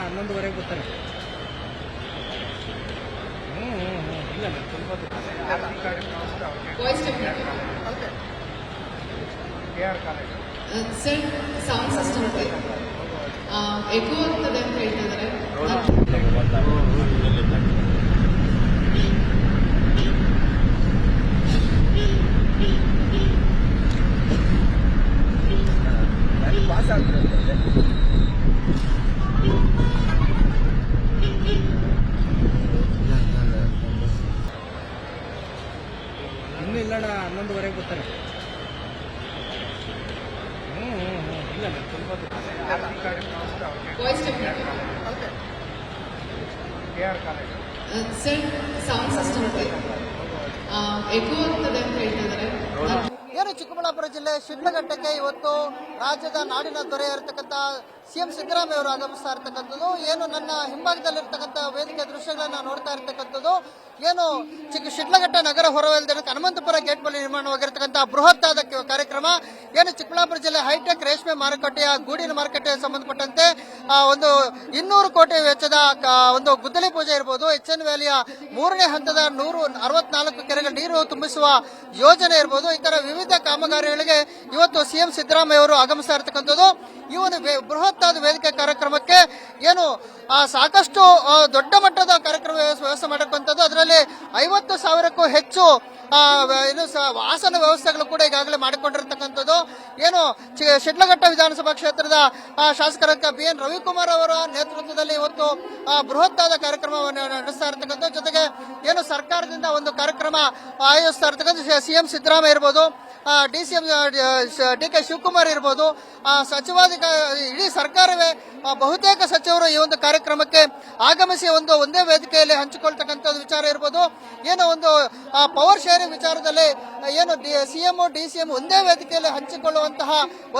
11:30 ಬರ್ತಾರೆ. ಇಲ್ಲ sir, sound system eco ಆಗ್ತದೆ ಅಂತ ಹೇಳ್ತಿದ್ದಾರೆ. ಇನ್ನೂ ಇಲ್ಲಣ್ಣ, 11:30 ಬರ್ತಾರೆ. ಇಲ್ಲ ಸರ್, ಸೌಂಡ್ ಸಿಸ್ಟಮ್ ಎಕೋ ಆಗ್ತದೆ ಅಂತ ಹೇಳ್ತಿದ್ದಾರೆ. ಏನು ಚಿಕ್ಕಬಳ್ಳಾಪುರ ಜಿಲ್ಲೆ ಶಿಡ್ಲಘಟ್ಟಕ್ಕೆ ಇವತ್ತು ರಾಜ್ಯದ ನಾಡಿನ ದೊರೆ ಇರತಕ್ಕಂಥ ಸಿಎಂ ಸಿದ್ದರಾಮಯ್ಯ ಅವರು ಆಗಮಿಸ್ತಾ ಇರ್ತಕ್ಕಂಥದ್ದು. ಏನು ನನ್ನ ಹಿಂಭಾಗದಲ್ಲಿರ್ತಕ್ಕಂಥ ವೇದಿಕೆ ದೃಶ್ಯಗಳನ್ನ ನೋಡ್ತಾ ಇರ್ತಕ್ಕಂಥದ್ದು ಏನು ಶಿಡ್ಲಘಟ್ಟ ನಗರ ಹೊರವಲಯದಲ್ಲಿ ಹನುಮಂತಪುರ ಗೇಟ್ ಬಳಿ ನಿರ್ಮಾಣವಾಗಿರ್ತಕ್ಕಂಥ ಬೃಹತ್ ಆದ ಕಾರ್ಯಕ್ರಮ. ಏನು ಚಿಕ್ಕಬಳ್ಳಾಪುರ ಜಿಲ್ಲೆ ಹೈಟೆಕ್ ರೇಷ್ಮೆ ಮಾರುಕಟ್ಟೆಯ ಗೂಡಿನ ಮಾರುಕಟ್ಟೆಗೆ ಸಂಬಂಧಪಟ್ಟಂತೆ ಒಂದು 200 ಕೋಟಿ ವೆಚ್ಚದ ಒಂದು ಗುದ್ದಲಿ ಪೂಜೆ ಇರಬಹುದು, ಎಚ್ಎನ್ ವ್ಯಾಲಿಯ 3ನೇ ಹಂತದ 164 ಕೆರೆಗಳ ನೀರು ತುಂಬಿಸುವ ಯೋಜನೆ ಇರಬಹುದು, ಇತರ ವಿವಿಧ ಕಾಮಗಾರಿಗಳಿಗೆ ಇವತ್ತು ಸಿಎಂ ಸಿದ್ದರಾಮಯ್ಯ ಅವರು ಆಗಮಿಸ್ತಾ ಇರ್ತಕ್ಕಂಥದ್ದು. ಈ ಒಂದು ಬೃಹತ್ ಆದ ವೇದಿಕೆ ಕಾರ್ಯಕ್ರಮಕ್ಕೆ ಏನು ಸಾಕಷ್ಟು ದೊಡ್ಡ ಮಟ್ಟದ ಕಾರ್ಯಕ್ರಮ ವ್ಯವಸ್ಥೆ ಮಾಡಿರುವಂತದ್ದು. ಅದರಲ್ಲಿ 50,000ಕ್ಕೂ ಹೆಚ್ಚು ಆಸನ ವ್ಯವಸ್ಥೆಗಳು ಕೂಡ ಈಗಾಗಲೇ ಮಾಡಿಕೊಂಡಿರ್ತಕ್ಕಂಥದ್ದು. ಏನು ಶಿಡ್ಲಘಟ್ಟ ವಿಧಾನಸಭಾ ಕ್ಷೇತ್ರದ ಶಾಸಕರಾದ BN ರವಿಕುಮಾರ್ ಅವರ ನೇತೃತ್ವದಲ್ಲಿ ಇವತ್ತು ಬೃಹತ್ ಆದ ಕಾರ್ಯಕ್ರಮವನ್ನು ನಡೆಸ್ತಾ ಇರ್ತಕ್ಕಂಥ ಜೊತೆಗೆ ಏನು ಸರ್ಕಾರದಿಂದ ಒಂದು ಕಾರ್ಯಕ್ರಮ ಆಯೋಜಿಸ್ತಾ ಇರ್ತಕ್ಕಂಥ ಸಿಎಂ ಸಿದ್ದರಾಮಯ್ಯ ಇರ್ಬೋದು, DCM DK ಶಿವಕುಮಾರ್ ಇರ್ಬೋದು, ಇಡೀ ಸರ್ಕಾರವೇ ಬಹುತೇಕ ಸಚಿವರು ಈ ಒಂದು ಕಾರ್ಯಕ್ರಮಕ್ಕೆ ಆಗಮಿಸಿ ಒಂದೇ ವೇದಿಕೆಯಲ್ಲಿ ಹಂಚಿಕೊಳ್ತಕ್ಕಂಥದ್ದು ವಿಚಾರ ಇರ್ಬೋದು. ಏನೋ ಒಂದು ಪವರ್ ಶೇರಿಂಗ್ ವಿಚಾರದಲ್ಲಿ ಏನು CM DCM ಒಂದೇ ವೇದಿಕೆಯಲ್ಲಿ ಹಂಚಿಕೊಳ್ಳುವಂತಹ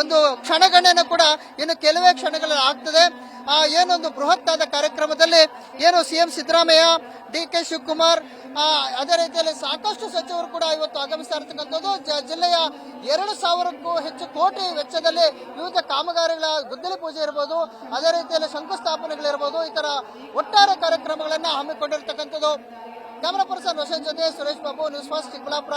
ಒಂದು ಕ್ಷಣಗಣನೆ ಕೂಡ ಇನ್ನು ಕೆಲವೇ ಕ್ಷಣಗಳಲ್ಲಿ ಆಗ್ತದೆ. ಏನೊಂದು ಬೃಹತ್ ಆದ ಕಾರ್ಯಕ್ರಮದಲ್ಲಿ ಏನು ಸಿಎಂ ಸಿದ್ದರಾಮಯ್ಯ, DK ಶಿವಕುಮಾರ್, ಅದೇ ರೀತಿಯಲ್ಲಿ ಸಾಕಷ್ಟು ಸಚಿವರು ಕೂಡ ಇವತ್ತು ಆಗಮಿಸ್ತಾ ಇರತಕ್ಕಂಥದ್ದು. ಜಿಲ್ಲೆಯ 2,000ಕ್ಕೂ ಹೆಚ್ಚು ಕೋಟಿ ವೆಚ್ಚದಲ್ಲಿ ವಿವಿಧ ಕಾಮಗಾರಿಗಳ ಗುದ್ದಲಿ ಪೂಜೆ ಇರಬಹುದು, ಅದೇ ರೀತಿಯಲ್ಲಿ ಶಂಕುಸ್ಥಾಪನೆಗಳಿರಬಹುದು, ಇತರ ಒಟ್ಟಾರೆ ಕಾರ್ಯಕ್ರಮಗಳನ್ನ ಹಮ್ಮಿಕೊಂಡಿರ್ತಕ್ಕಂಥದ್ದು. ಕ್ಯಾಮರಾ ಪರ್ಸನ್ ರೋಷನ್ ಜೊತೆ ಸುರೇಶ್ ಬಾಬು, ನ್ಯೂಸ್ ಫಸ್ಟ್ ಚಿಕ್ಕಬಳ್ಳಾಪುರ.